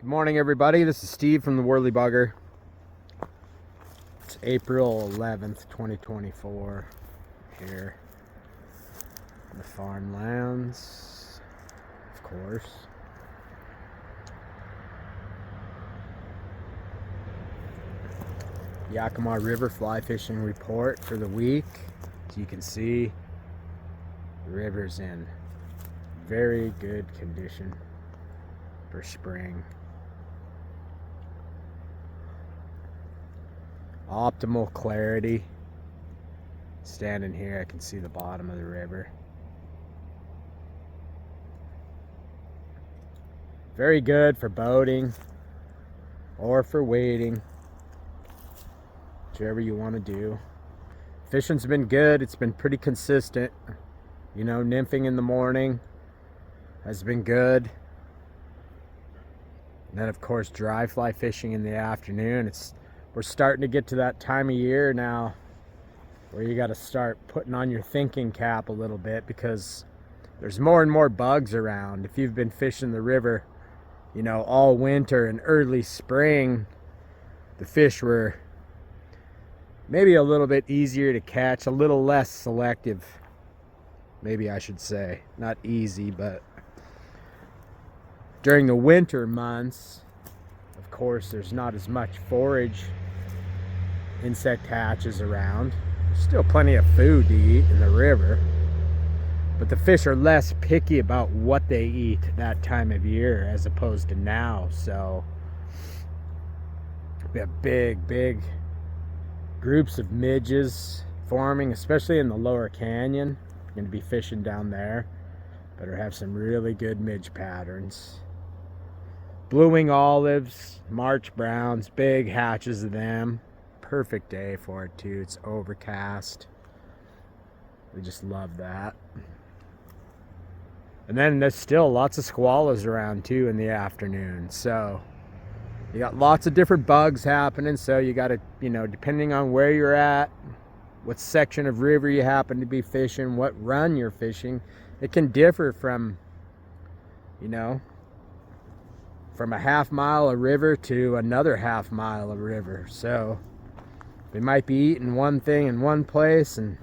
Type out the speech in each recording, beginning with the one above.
Good morning, everybody. This is Steve from the Worley Bugger. It's April 11th, 2024 here in the farmlands, of course. Yakima River fly fishing report for the week. As you can see, the river's in very good condition for spring. Optimal clarity. Standing here, I can see the bottom of the river. Very good for boating or for wading, whichever you want to do. Fishing's been good. It's been pretty consistent. You know, nymphing in the morning has been good. And then, of course, dry fly fishing in the afternoon. We're starting to get to that time of year now where you got to start putting on your thinking cap a little bit, because there's more and more bugs around. If you've been fishing the river, you know, all winter and early spring, the fish were maybe a little bit easier to catch, a little less selective, maybe I should say. Not easy, but during the winter months, of course, there's not as much forage, insect hatches around. There's still plenty of food to eat in the river, but the fish are less picky about what they eat that time of year as opposed to now. So we have big groups of midges forming, especially in the lower canyon. We're going to be fishing down there. Better have some really good midge patterns. Blue wing olives, March browns, big hatches of them. Perfect day for it too. It's overcast. We just love that. And then there's still lots of squallows around too in the afternoon. So you got lots of different bugs happening. So you got to, you know, depending on where you're at, what section of river you happen to be fishing, what run you're fishing, it can differ from, you know, from a half mile of river to another half mile of river. So we might be eating one thing in one place and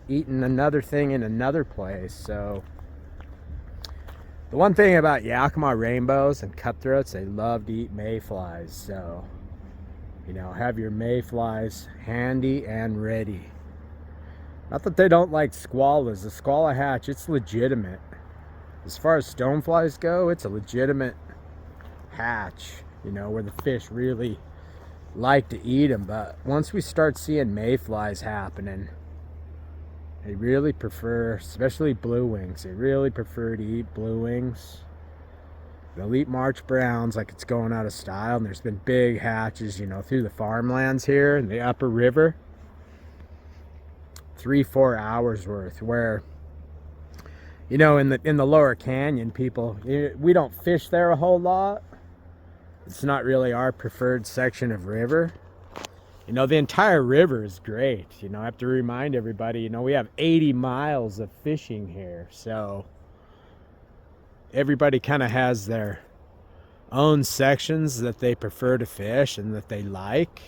eating another thing in another place. So the one thing about Yakima rainbows and cutthroats, they love to eat mayflies. So, you know, have your mayflies handy and ready. Not that they don't like squallows. The squallow hatch, it's legitimate. As far as stoneflies go, it's a legitimate hatch, you know, where the fish really like to eat them. But once we start seeing mayflies happening, they really prefer, especially blue wings, they really prefer to eat blue wings. They'll eat March browns like it's going out of style. And there's been big hatches, you know, through the farmlands here in the upper river, 3-4 hours worth, where, you know, in the lower canyon, people, we don't fish there a whole lot. It's not really our preferred section of river. You know, the entire river is great. You know, I have to remind everybody, you know, we have 80 miles of fishing here. So everybody kind of has their own sections that they prefer to fish and that they like.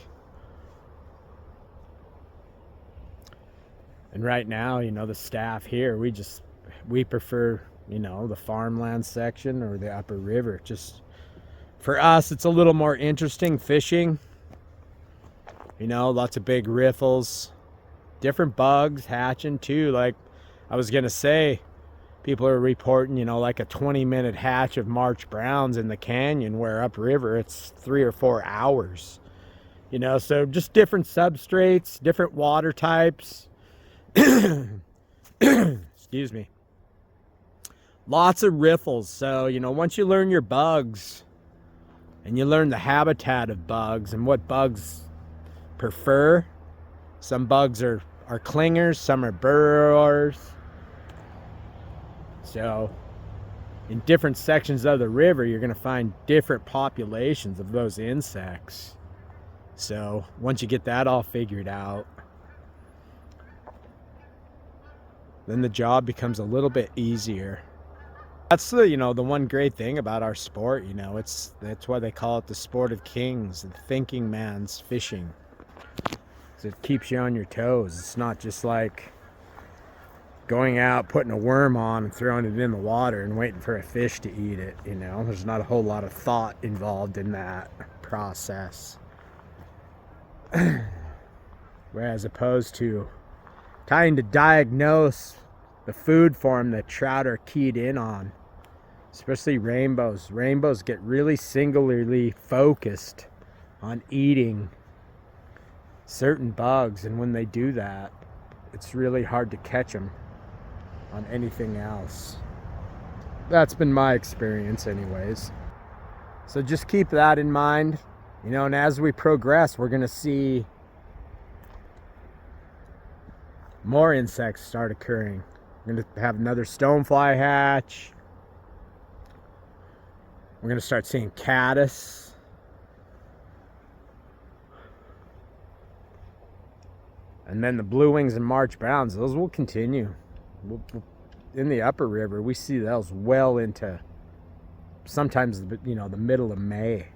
And right now, you know, the staff here, we prefer, you know, the farmland section or the upper river. Just for us, it's a little more interesting fishing. You know, lots of big riffles, different bugs hatching too. Like I was gonna say, people are reporting, you know, like a 20-minute hatch of March browns in the canyon, where upriver it's 3 or 4 hours. You know, so just different substrates, different water types. Excuse me. Lots of riffles. So, you know, once you learn your bugs and you learn the habitat of bugs and what bugs prefer, some bugs are clingers, some are burrowers. So in different sections of the river, you're going to find different populations of those insects. So once you get that all figured out, then the job becomes a little bit easier. That's the, the one great thing about our sport, that's why they call it the sport of kings, the thinking man's fishing. It keeps you on your toes. It's not just like going out, putting a worm on and throwing it in the water and waiting for a fish to eat it, There's not a whole lot of thought involved in that process. Whereas opposed to trying to diagnose the food form that trout are keyed in on, especially rainbows. Rainbows get really singularly focused on eating certain bugs, and when they do that, it's really hard to catch them on anything else. That's been my experience anyways. So just keep that in mind, and as we progress, we're going to see more insects start occurring. We're going to have another stonefly hatch. We're going to start seeing caddis. And then the blue wings and March browns, those will continue. In the upper river, we see those well into sometimes, the middle of May,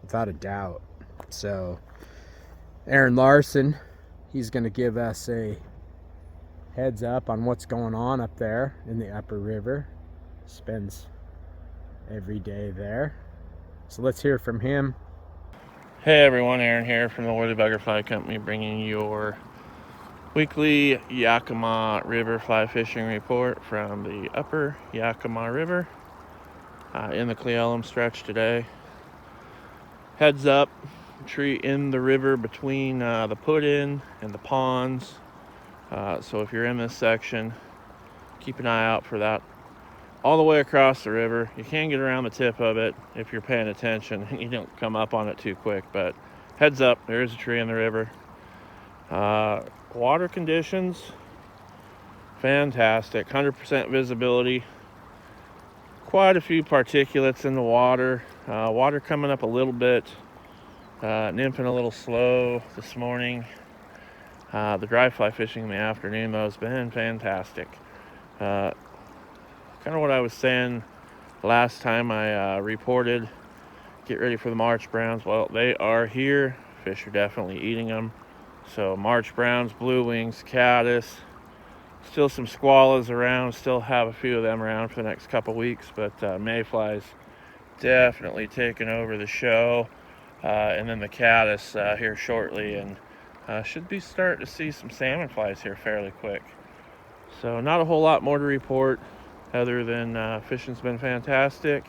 without a doubt. So Aron Larsen, he's going to give us a heads up on what's going on up there in the upper river. Spends every day there. So let's hear from him. Hey everyone, Aron here from the Worley Bugger Fly Company, bringing you your weekly Yakima River fly fishing report from the upper Yakima River in the Cle Elum stretch today. Heads up, tree in the river between the put-in and the ponds. So if you're in this section, keep an eye out for that all the way across the river. You can get around the tip of it if you're paying attention and you don't come up on it too quick, but heads up, there is a tree in the river. Water conditions, fantastic, 100% visibility, quite a few particulates in the water. Water coming up a little bit, nymphing a little slow this morning. The dry fly fishing in the afternoon though has been fantastic. Kind of what I was saying last time I reported, get ready for the March browns. Well, they are here. Fish are definitely eating them. So March browns, blue wings, caddis, still some squallows around, still have a few of them around for the next couple weeks, but mayflies definitely taking over the show, and then the caddis here shortly, and should be starting to see some salmon flies here fairly quick. So not a whole lot more to report other than fishing's been fantastic.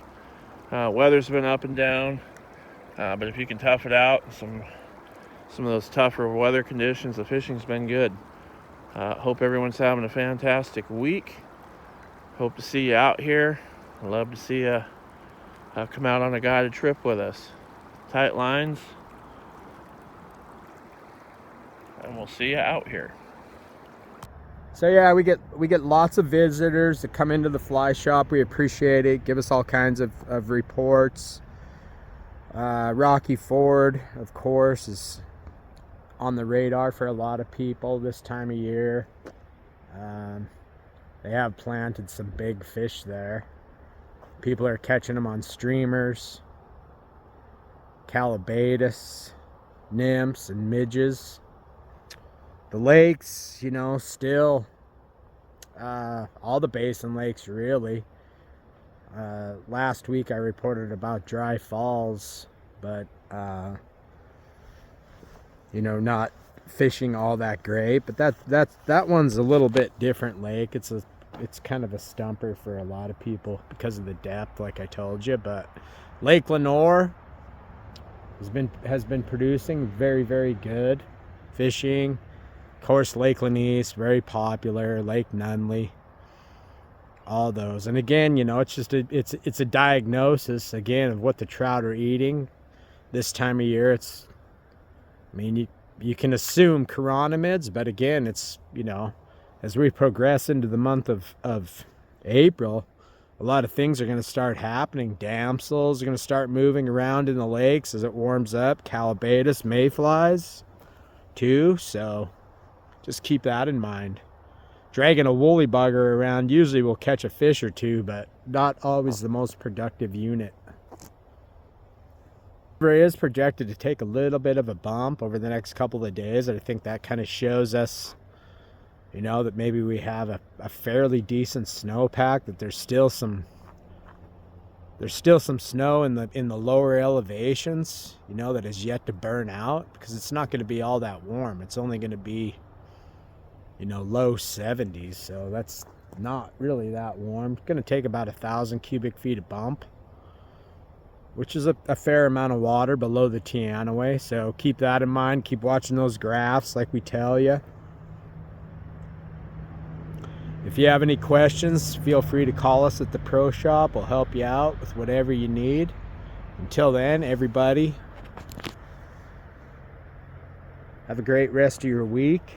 Weather's been up and down, but if you can tough it out, some of those tougher weather conditions, the fishing's been good. Hope everyone's having a fantastic week. Hope to see you out here. I'd love to see you come out on a guided trip with us. Tight lines, and we'll see you out here. So yeah, we get lots of visitors that come into the fly shop. We appreciate it. Give us all kinds of reports. Rocky Ford, of course, is on the radar for a lot of people this time of year. They have planted some big fish there. People are catching them on streamers, calabatus, nymphs, and midges. The lakes, still all the basin lakes really. Last week I reported about Dry Falls, but not fishing all that great. But that one's a little bit different lake. It's kind of a stumper for a lot of people because of the depth, like I told you. But Lake Lenore has been producing very, very good fishing. Of course, Lake Lanise, very popular. Lake Nunley, all those. And again, it's just it's a diagnosis again of what the trout are eating this time of year. You can assume chironomids, but again, it's as we progress into the month of April, a lot of things are going to start happening. Damsels are going to start moving around in the lakes as it warms up. Calabatus, mayflies too. So just keep that in mind. dragging a woolly bugger around usually will catch a fish or two, but not always the most productive unit. It is projected to take a little bit of a bump over the next couple of days. I think that kind of shows us, you know, that maybe we have a fairly decent snowpack, that there's still some snow in the lower elevations, you know, that is yet to burn out, because it's not going to be all that warm. It's only going to be, you know, low 70s, so that's not really that warm. It's going to take about 1,000 cubic feet of bump, which is a fair amount of water below the Teanaway. So keep that in mind. Keep watching those graphs like we tell you. If you have any questions, feel free to call us at the Pro Shop. We'll help you out with whatever you need. Until then, everybody, have a great rest of your week,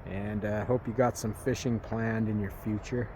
and hope you got some fishing planned in your future.